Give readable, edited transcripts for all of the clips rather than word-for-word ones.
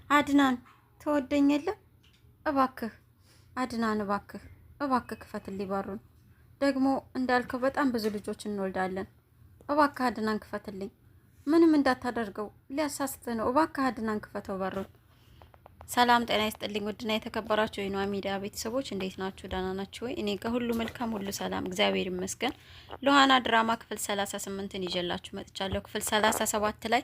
አድናን ተወደኝ እባክህ አድናን እባክህ ክፈትልኝ በሩን። ደግሞ እንዳልከው በጣም ብዙ ልጆች እንወልዳለን። እባክህ አድናን ክፈትልኝ። ምንም እንዳታደርገው ሊያሳስትህ ነው። እባክህ አድናን ክፈተው በሩን። ሰላም ጤና ይስጥልኝ። ውድና የተከበራችሁ የኗ ሚዲያ ቤተሰቦች እንዴት ናችሁ? ደህና ናችሁ ወይ? እኔ ጋር ሁሉ መልካም፣ ሁሉ ሰላም፣ እግዚአብሔር ይመስገን። ሉሃና ድራማ ክፍል 38ን ይዤላችሁ መጥቻለሁ። ክፍል 37 ላይ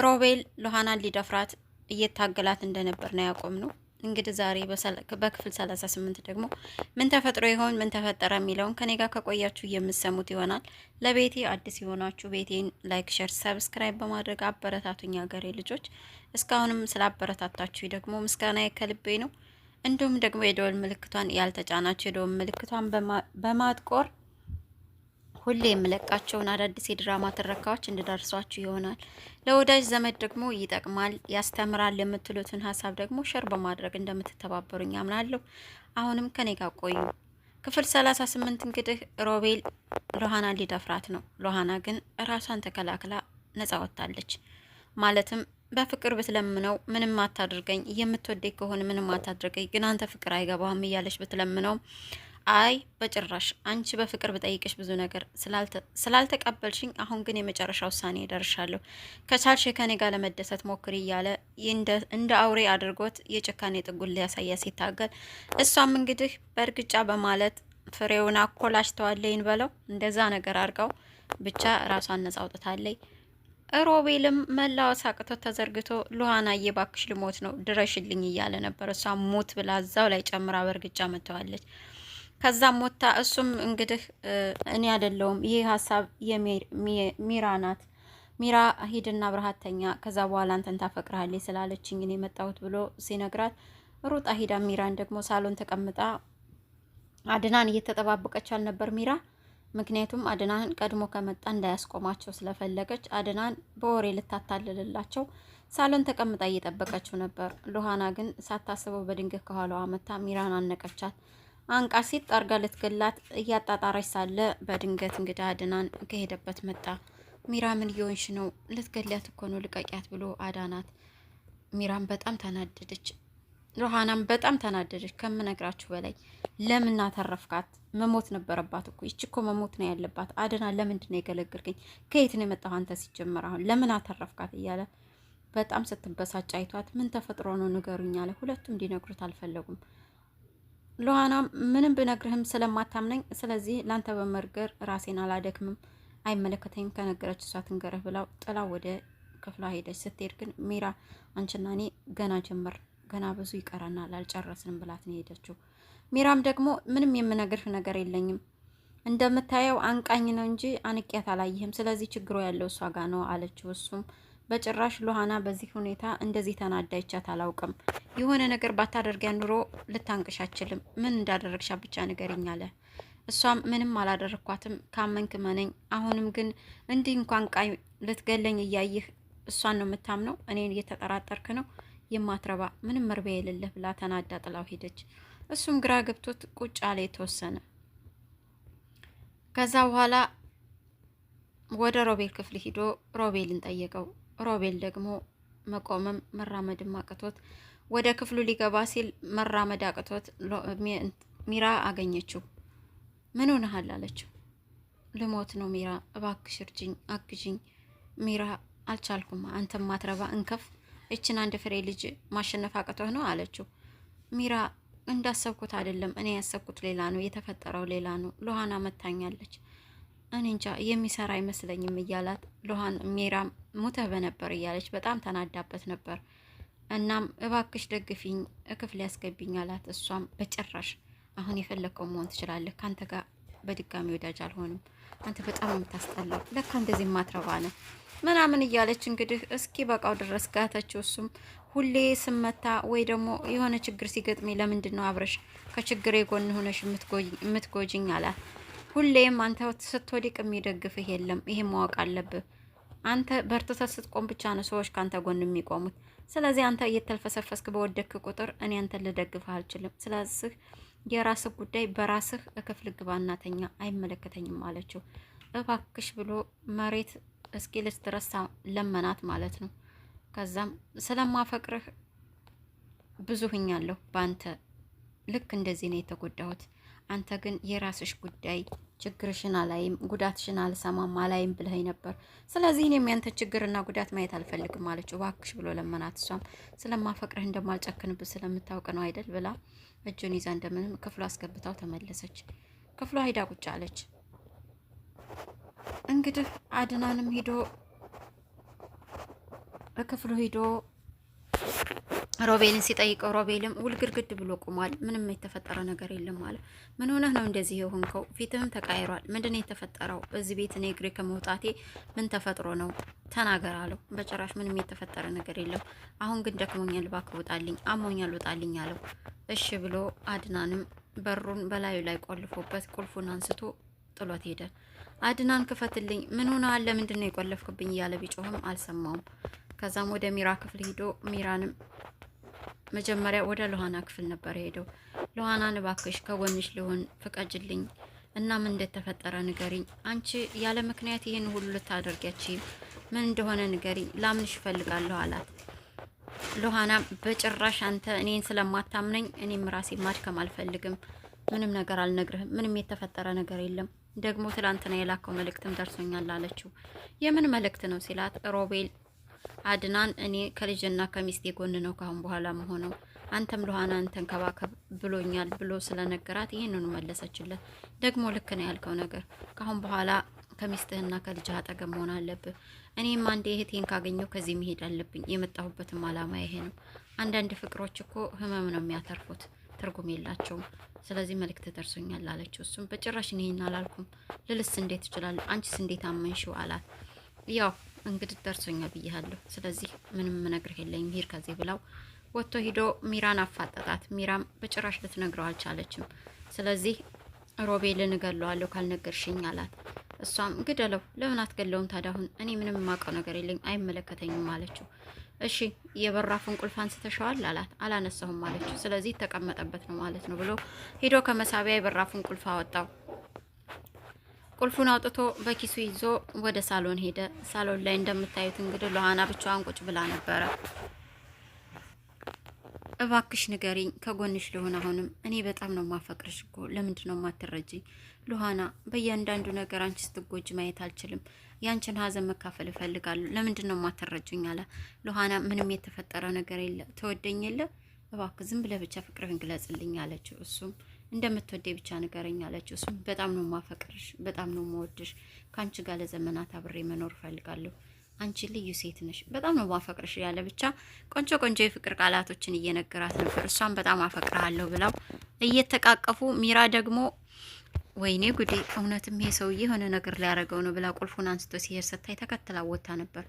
ሮቤል ሉሃናን ሊደፍራት እየታገላት እንደነበር ነው ያቆምነው። እንግዲህ ዛሬ በክፍል 38 ደግሞ ምን ተፈጥሮ ይሆን ምን ተፈጠረ የሚለውን ከኔ ጋር ከቆያችሁ የምትሰሙት ይሆናል። ለቤቴ አዲስ የሆናችሁ ቤቴን ላይክ፣ ሼር፣ ሰብስክራይብ በማድረግ አበረታቱኝ ሀገሬ ልጆች። እስካሁንም ስላበረታታችሁ ደግሞ ምስጋና ከልቤ ነው። እንዲሁም ደግሞ የደወል ምልክቷን ያልተጫናችሁ የደወል ምልክቷን በማጥቆር ሁሌ የምለቃቸውን አዳዲስ የድራማ ትረካዎች እንድደርሷችሁ ይሆናል። ለወዳጅ ዘመድ ደግሞ ይጠቅማል፣ ያስተምራል የምትሉትን ሀሳብ ደግሞ ሸር በማድረግ እንደምትተባበሩኝ አምናለሁ። አሁንም ከኔ ጋር ቆዩ። ክፍል 38 እንግዲህ ሮቤል ሉሃናን ሊደፍራት ነው። ሉሃና ግን ራሷን ተከላክላ ነጻ ወጥታለች። ማለትም በፍቅር ብትለምነው ምንም አታድርገኝ፣ የምትወደኝ ከሆነ ምንም አታድርገኝ፣ ግን አንተ ፍቅር አይገባህም እያለች ብትለምነው አይ በጭራሽ አንቺ በፍቅር ብጠይቅሽ ብዙ ነገር ስላልተቀበልሽኝ፣ አሁን ግን የመጨረሻ ውሳኔ ደርሻለሁ። ከቻልሽ ከኔ ጋር ለመደሰት ሞክሪ እያለ እንደ አውሬ አድርጎት የጭካኔ ጥጉን ሊያሳያ ሲታገል፣ እሷም እንግዲህ በእርግጫ በማለት ፍሬውን አኮላሽተዋለይን በለው እንደዛ ነገር አድርጋው ብቻ ራሷን ነጻ አውጥታለይ። ሮቤልም መላወስ አቅቶት ተዘርግቶ ሉሃናዬ እባክሽ ልሞት ነው ድረሽልኝ እያለ ነበር። እሷም ሞት ብላ እዛው ላይ ጨምራ በእርግጫ መተዋለች። ከዛም ሞታ እሱም እንግዲህ እኔ አይደለሁም ይሄ ሀሳብ የሚራ ናት፣ ሚራ ሂድና ብርሃተኛ ከዛ በኋላ አንተን ታፈቅርሃለች ስላለችኝ እኔ የመጣሁት ብሎ ሲነግራት ሩጣ ሂዳ ሚራን ደግሞ ሳሎን ተቀምጣ አድናን እየተጠባበቀች አልነበር ሚራ። ምክንያቱም አድናን ቀድሞ ከመጣ እንዳያስቆማቸው ስለፈለገች አድናን በወሬ ልታታልልላቸው ሳሎን ተቀምጣ እየጠበቀችው ነበር። ሉሃና ግን ሳታስበው በድንገት ከኋላዋ መታ ሚራን አነቀቻት። አንቃ ሲጥ አርጋ ልትገላት እያጣጣረች ሳለ በድንገት እንግዲህ አድናን ከሄደበት መጣ። ሚራ ምን እየሆንሽ ነው? ልትገላት እኮ ነው፣ ልቀቂያት ብሎ አዳናት። ሚራም በጣም ተናደደች። ሉሃናም በጣም ተናደደች ከምነግራችሁ በላይ። ለምን አተረፍካት? መሞት ነበረባት እኮ ይቺ እኮ መሞት ነው ያለባት። አድናን ለምንድን ነው የገለገልከኝ? ከየት ነው የመጣሁ አንተ? ሲጀመር አሁን ለምን አተረፍካት እያለ በጣም ስትበሳጭ አይቷት ምን ተፈጥሮ ነው ንገሩኝ አለ። ሁለቱም እንዲነግሩት አልፈለጉም። ሉሃና ምንም ብነግርህም ስለማታምነኝ ስለዚህ ላንተ በመርገር ራሴን አላደክምም፣ አይመለከተኝም፣ ከነገረች እሷ ትንገረህ ብላው ጥላ ወደ ክፍሏ ሄደች። ስትሄድ ግን ሚራ አንቺና እኔ ገና ብዙ ይቀረናል አልጨረስንም ብላት ነው ሄደችው። ሚራም ደግሞ ምንም የምነግርህ ነገር የለኝም፣ እንደምታየው አንቃኝ ነው እንጂ አንቄያት አላየህም፣ ስለዚህ ችግሩ ያለው እሷ ጋር ነው አለችው። እሱም በጭራሽ ሉሃና በዚህ ሁኔታ እንደዚህ ተናዳይቻት አላውቅም። የሆነ ነገር ባታደርጊያ ኑሮ ልታንቅሽ አችልም። ምን እንዳደረግሻ ብቻ ንገሪኝ አለ። እሷም ምንም አላደረግኳትም፣ ካመንክ መነኝ። አሁንም ግን እንዲህ እንኳን ቃይ ልትገለኝ እያየህ እሷን ነው የምታምነው? እኔን እየተጠራጠርክ ነው? የማትረባ ምንም መርቢያ የሌለህ ብላ ተናዳ ጥላው ሄደች። እሱም ግራ ገብቶት ቁጭ አለ የተወሰነ። ከዛ በኋላ ወደ ሮቤል ክፍል ሂዶ ሮቤልን ጠየቀው። ሮቤል ደግሞ መቆምም መራመድም አቅቶት ወደ ክፍሉ ሊገባ ሲል መራመድ አቅቶት ሚራ አገኘችው። ምን ሆነሃል አለችው። ልሞት ነው ሚራ፣ እባክሽ እርጅኝ፣ አግዥኝ። ሚራ አልቻልኩም፣ አንተ ማትረባ እንከፍ፣ እችን አንድ ፍሬ ልጅ ማሸነፍ አቅቶህ ነው አለችው። ሚራ እንዳሰብኩት አይደለም፣ እኔ ያሰብኩት ሌላ ነው፣ የተፈጠረው ሌላ ነው። ሉሃና መታኛለች፣ እኔ እንጃ የሚሰራ አይመስለኝም እያላት ሉሃን ሚራም ሙተህ በነበር እያለች በጣም ተናዳበት ነበር። እናም እባክሽ ደግፊኝ፣ ክፍል ያስገቢኝ አላት። እሷም በጭራሽ አሁን የፈለግከው መሆን ትችላለህ፣ ከአንተ ጋር በድጋሚ ወዳጅ አልሆንም፣ አንተ በጣም የምታስጠላው፣ ለካ እንደዚህ ማትረባ ነው ምናምን እያለች እንግዲህ እስኪ በቃው ድረስ ጋተችው። እሱም ሁሌ ስመታ ወይ ደግሞ የሆነ ችግር ሲገጥሜ ለምንድን ነው አብረሽ ከችግሬ ጎን ሆነሽ የምትጎጂኝ አላት። ሁሌም አንተ ስትወድቅ የሚደግፍህ የለም፣ ይሄን ማወቅ አለብህ። አንተ በርትተህ ስትቆም ብቻ ነው ሰዎች ካንተ ጎን የሚቆሙት። ስለዚህ አንተ እየተልፈሰፈስክ በወደክ ቁጥር እኔ አንተን ልደግፍህ አልችልም። ስለዚህ የራስህ ጉዳይ በራስህ ክፍል ግባና ተኛ፣ አይመለከተኝም አለችው። እባክሽ ብሎ መሬት እስኪልስ ድረስ ለመናት ማለት ነው። ከዛም ስለማፈቅርህ ብዙ ሁኛለሁ ባንተ ልክ እንደዚህ ነው የተጎዳሁት። አንተ ግን የራስሽ ጉዳይ ችግርሽን አላይም ጉዳትሽን አልሰማም አላይም ብለኸኝ ነበር። ስለዚህ እኔም ያንተ ችግርና ጉዳት ማየት አልፈልግም አለችው። እባክሽ ብሎ ለመናት። እሷም ስለማፈቅርህ እንደማልጨክንብህ ስለምታውቅ ነው አይደል ብላ እጁን ይዛ እንደምንም ክፍሉ አስገብታው ተመለሰች። ክፍሏ ሂዳ ቁጭ አለች። እንግዲህ አድናንም ሂዶ ክፍሉ ሂዶ ሮቤልን ሲጠይቀው ሮቤልም ውልግርግድ ብሎ ቆሟል። ምንም የተፈጠረ ነገር የለም አለ። ምን ሆነህ ነው እንደዚህ የሆንከው? ፊትህም ተቃይሯል። ምንድነው የተፈጠረው? እዚህ ቤት እኔ እግሬ ከመውጣቴ ምን ተፈጥሮ ነው? ተናገር አለው። በጭራሽ ምንም የተፈጠረ ነገር የለም። አሁን ግን ደክሞኛል፣ እባክህ ውጣልኝ፣ አሞኛል፣ ውጣልኝ አለው። እሺ ብሎ አድናንም በሩን በላዩ ላይ ቆልፎበት ቁልፉን አንስቶ ጥሎት ሄደ። አድናን ክፈትልኝ፣ ምን ሆነሃል? ለምንድነው የቆለፍክብኝ? እያለ ቢጮህም አልሰማውም። ከዛም ወደ ሚራ ክፍል ሂዶ ሚራንም መጀመሪያ ወደ ሎሃና ክፍል ነበር ሄደው። ሎሃናን እባክሽ ከጎንሽ ልሆን ፍቀጅልኝ እና ምን እንደተፈጠረ ንገሪኝ። አንቺ ያለ ምክንያት ይህን ሁሉ ልታደርጊያችም ምን እንደሆነ ንገሪኝ፣ ላምንሽ እፈልጋለሁ አላት። ሎሃናም በጭራሽ አንተ እኔን ስለማታምነኝ እኔም ራሴ ማድከም አልፈልግም፣ ምንም ነገር አልነግርህም፣ ምንም የተፈጠረ ነገር የለም። ደግሞ ትላንትና የላከው መልእክትም ደርሶኛል አለችው። የምን መልእክት ነው ሲላት ሮቤል አድናን እኔ ከልጅና ከሚስቴ ጎን ነው ካሁን በኋላ መሆነው፣ አንተም ሎሃናን ተንከባከብ ብሎኛል ብሎ ስለነገራት ይህንኑ መለሰችለት። ደግሞ ልክ ነው ያልከው ነገር፣ ካሁን በኋላ ከሚስትህና ከልጅህ አጠገብ መሆን አለብህ። እኔም አንዴ እህቴን ካገኘው ከዚህ መሄድ አለብኝ። የመጣሁበትም አላማ ይሄ ነው። አንዳንድ ፍቅሮች እኮ ህመም ነው የሚያተርፉት፣ ትርጉም የላቸውም። ስለዚህ መልእክት ደርሶኛል አለችው። እሱም በጭራሽ ይሄን አላልኩም ልልስ እንዴት ይችላል? አንቺስ እንዴት አመንሽው አላት። ያው እንግዲህ ደርሶኛል ብያለሁ። ስለዚህ ምንም ነግርህ የለኝም ሂድ ከዚህ ብላው ወጥቶ ሂዶ ሚራን አፋጠጣት። ሚራም በጭራሽ ልትነግረው አልቻለችም። ስለዚህ ሮቤልን እገለዋለሁ ካልነገርሽኝ አላት። እሷም ግደለው፣ ለምን አትገለውም ታዲያ? አሁን እኔ ምንም የማውቀው ነገር የለኝ አይመለከተኝም አለችው። እሺ የበራፉን ቁልፍ አንስተሽዋል አላት። አላነሳሁም አለችው። ስለዚህ ተቀመጠበት ነው ማለት ነው ብሎ ሂዶ ከመሳቢያ የበራፉን ቁልፍ አወጣው። ቁልፉን አውጥቶ በኪሱ ይዞ ወደ ሳሎን ሄደ። ሳሎን ላይ እንደምታዩት እንግዲህ ሎሃና ብቻዋን ቁጭ ብላ ነበረ። እባክሽ ንገሪኝ፣ ከጎንሽ ልሆን። አሁንም እኔ በጣም ነው ማፈቅርሽ እኮ ለምንድን ነው ማትረጂኝ? ሎሃና በእያንዳንዱ ነገር አንቺ ስትጎጂ ማየት አልችልም። ያንቺን ሀዘን መካፈል እፈልጋለሁ። ለምንድን ነው ማትረጂኝ አለ። ሎሃና ምንም የተፈጠረ ነገር የለ፣ ተወደኝ የለ፣ እባክህ ዝም ብለህ ብቻ ፍቅርህን ግለጽልኝ አለችው። እሱም እንደምትወደኝ ብቻ ንገረኝ አለችው። እሱም በጣም ነው ማፈቅርሽ፣ በጣም ነው መወድሽ፣ ከአንቺ ጋር ለዘመናት አብሬ መኖር እፈልጋለሁ። አንቺ ልዩ ሴት ነሽ፣ በጣም ነው ማፈቅርሽ ያለ ብቻ ቆንጆ ቆንጆ የፍቅር ቃላቶችን እየነገራት ነበር። እሷም በጣም አፈቅርሃለሁ ብላው እየተቃቀፉ፣ ሚራ ደግሞ ወይኔ ጉዴ እውነትም ይሄ ሰውዬ የሆነ ነገር ሊያደርገው ነው ብላ ቁልፉን አንስቶ ሲሄድ ስታይ ተከትላ ወጣ ነበር።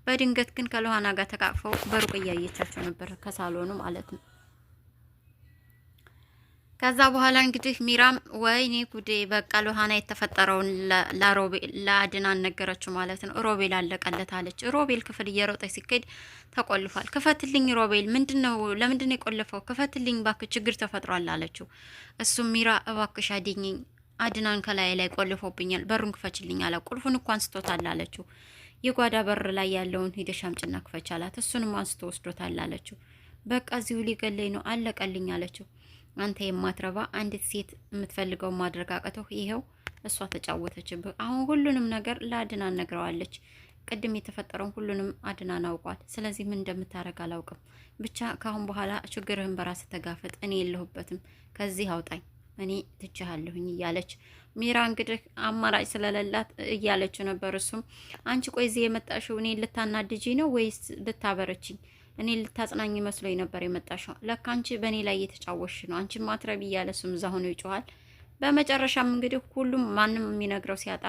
በድንገት ግን ከሎሃና ጋር ተቃቅፈው በሩቅ እያየቻቸው ነበር፣ ከሳሎኑ ማለት ነው። ከዛ በኋላ እንግዲህ ሚራም ወይኔ ጉዴ በቃ ሎሃና የተፈጠረውን ለአድናን ነገረችው ማለት ነው። ሮቤል አለቀለት አለች። ሮቤል ክፍል እየሮጠች ሲካሄድ ተቆልፏል። ክፈትልኝ ሮቤል፣ ምንድነው? ለምንድነው የቆለፈው? ክፈትልኝ ባክህ፣ ችግር ተፈጥሯል አለችው። እሱም ሚራ እባክሽ አድኝኝ፣ አድናን ከላይ ላይ ቆልፎብኛል፣ በሩን ክፈችልኝ አለ። ቁልፉን እኮ አንስቶታል አለችው። የጓዳ በር ላይ ያለውን ሂደሽ አምጪና ክፈች አላት። እሱንም አንስቶ ወስዶታል አለችው። በቃ እዚሁ ሊገለኝ ነው አለቀልኝ አለችው። አንተ የማትረባ አንዲት ሴት የምትፈልገው ማድረግ አቅቶህ ይሄው እሷ ተጫወተችብህ። አሁን ሁሉንም ነገር ለአድናን ነግረዋለች። ቅድም የተፈጠረውን ሁሉንም አድናን አውቋል። ስለዚህ ምን እንደምታረግ አላውቅም። ብቻ ካሁን በኋላ ችግርህን በራስ ተጋፈጥ፣ እኔ የለሁበትም፣ ከዚህ አውጣኝ፣ እኔ ትችሃለሁኝ እያለች ሚራ እንግዲህ አማራጭ ስለሌላት እያለችው ነበር። እሱም አንቺ ቆይ እዚህ የመጣሽው እኔ ልታናድጂ ነው ወይስ ልታበረችኝ? እኔ ልታጽናኝ መስሎኝ ነበር የመጣሽው። ለካ አንቺ በእኔ ላይ እየተጫወሽ ነው፣ አንቺ ማትረቢ እያለ እሱም እዛ ሆኖ ይጮሃል። በመጨረሻም እንግዲህ ሁሉም ማንም የሚነግረው ሲያጣ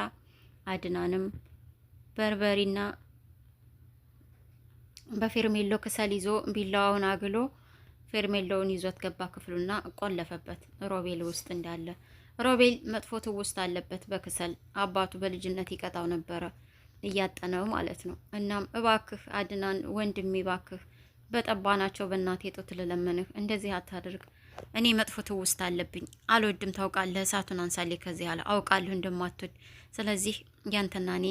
አድናንም በርበሪና በፌርሜሎ ክሰል ይዞ ቢላዋውን አግሎ ፌርሜሎውን ይዞት ገባ ክፍሉና ቆለፈበት ሮቤል ውስጥ እንዳለ። ሮቤል መጥፎ ትውስት አለበት በክሰል አባቱ በልጅነት ይቀጣው ነበረ እያጠነው ማለት ነው። እናም እባክህ አድናን ወንድሜ እባክህ በጠባናቸው በእናቴ ጡት ልለምንህ፣ እንደዚህ አታድርግ። እኔ መጥፎ ትውስት አለብኝ፣ አልወድም ታውቃለህ። እሳቱን አንሳሌ ከዚህ አለ። አውቃለሁ እንደማትወድ። ስለዚህ ያንተና እኔ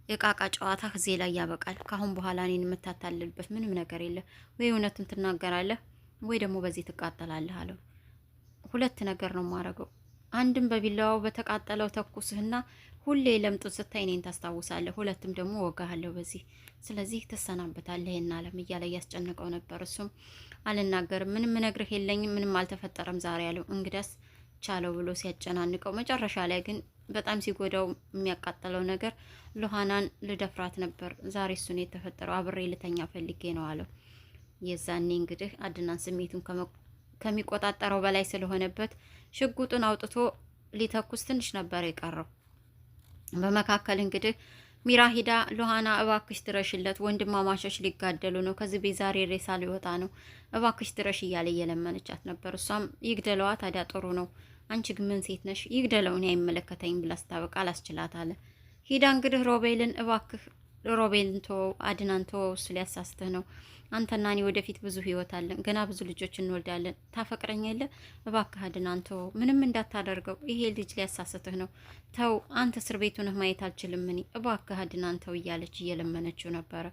የቃቃ ጨዋታ እዚህ ላይ ያበቃል። ካሁን በኋላ እኔን የምታታልልበት ምንም ነገር የለ። ወይ እውነቱን ትናገራለህ ወይ ደግሞ በዚህ ትቃጠላለህ አለው። ሁለት ነገር ነው የማደርገው። አንድም በቢላዋው በተቃጠለው ተኩስህና ሁሌ ለምጡን ስታይ እኔን ታስታውሳለህ፣ ሁለትም ደግሞ ወጋሃለሁ በዚህ። ስለዚህ ትሰናበታለህ ይሄን ዓለም እያለ እያስጨነቀው ነበር። እሱም አልናገርም፣ ምንም ነግርህ የለኝም፣ ምንም አልተፈጠረም ዛሬ ያለው። እንግዳስ ቻለው ብሎ ሲያጨናንቀው፣ መጨረሻ ላይ ግን በጣም ሲጎዳው የሚያቃጠለው ነገር ሉሃናን ልደፍራት ነበር። ዛሬ እሱን የተፈጠረው አብሬ ልተኛ ፈልጌ ነው አለው። የዛኔ እንግዲህ አድናን ስሜቱን ከሚቆጣጠረው በላይ ስለሆነበት ሽጉጡን አውጥቶ ሊተኩስ ትንሽ ነበር የቀረው። በመካከል እንግዲህ ሚራ ሂዳ ሉሃና እባክሽ ድረሽለት፣ ወንድማማቾች ሊጋደሉ ነው፣ ከዚህ ቤት ዛሬ ሬሳ ሊወጣ ነው፣ እባክሽ ድረሽ እያለ እየለመነቻት ነበር። እሷም ይግደለዋ ታዲያ ጥሩ ነው፣ አንቺ ግን ምን ሴት ነሽ? ይግደለው እኔ አይመለከተኝም ብላ ስታበቃ አላስችላት አለ። ሂዳ እንግዲህ ሮቤልን እባክህ ሮቤልን ተወው፣ አድናን ተወው፣ እሱ ሊያሳስትህ ነው። አንተና እኔ ወደፊት ብዙ ህይወት አለን፣ ገና ብዙ ልጆች እንወልዳለን። ታፈቅረኝ የለ እባክህ አድናን ተወው፣ ምንም እንዳታደርገው፣ ይሄ ልጅ ሊያሳስትህ ነው። ተው፣ አንተ እስር ቤት ሆነህ ማየት አልችልም እኔ፣ እባክህ አድናን ተው እያለች እየለመነችው ነበረ።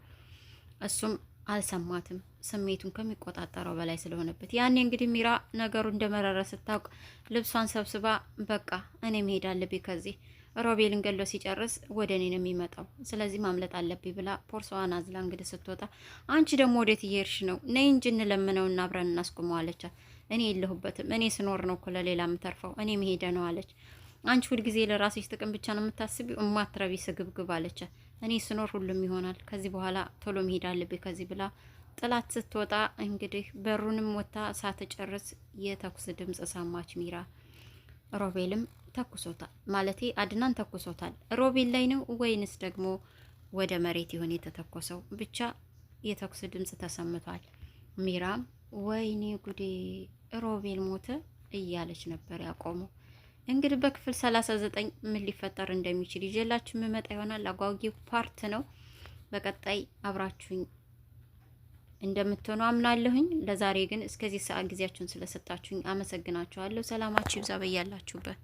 እሱም አልሰማትም፣ ስሜቱን ከሚቆጣጠረው በላይ ስለሆነበት። ያኔ እንግዲህ ሚራ ነገሩ እንደመረረ ስታውቅ ልብሷን ሰብስባ በቃ እኔ መሄድ አለብኝ ከዚህ ሮቤልን ገሎ ሲጨርስ ወደ እኔ ነው የሚመጣው፣ ስለዚህ ማምለጥ አለብኝ ብላ ፖርሳዋን አዝላ እንግዲህ ስትወጣ፣ አንቺ ደግሞ ወዴት እየሄድሽ ነው? ነይ እንጂ እንለምነውና አብረን እናስቆመው አለቻት። እኔ የለሁበትም፣ እኔ ስኖር ነው እኮ ለሌላ የምተርፈው፣ እኔ መሄደ ነው አለች። አንቺ ሁልጊዜ ለራስሽ ጥቅም ብቻ ነው የምታስቢው፣ እማትረቢ ስግብግብ አለቻት። እኔ ስኖር ሁሉም ይሆናል፣ ከዚህ በኋላ ቶሎ መሄድ አለብኝ ከዚህ ብላ ጥላት ስትወጣ እንግዲህ በሩንም ወታ ሳትጨርስ የተኩስ ድምጽ ሰማች ሚራ። ሮቤልም ተኩሶታል፣ ማለቴ አድናን ተኩሶታል። ሮቤል ላይ ነው ወይንስ ደግሞ ወደ መሬት ይሆን የተተኮሰው? ብቻ የተኩስ ድምጽ ተሰምቷል። ሚራም ወይኔ ጉዴ ሮቤል ሞተ እያለች ነበር ያቆመው። እንግዲህ በክፍል 39 ምን ሊፈጠር እንደሚችል ይዤላችሁ የምመጣ ይሆናል። አጓጊ ፓርት ነው። በቀጣይ አብራችሁኝ እንደምትሆኑ አምናለሁኝ። ለዛሬ ግን እስከዚህ ሰዓት ጊዜያችሁን ስለሰጣችሁኝ አመሰግናችኋለሁ። ሰላማችሁ ይብዛ በያላችሁበት።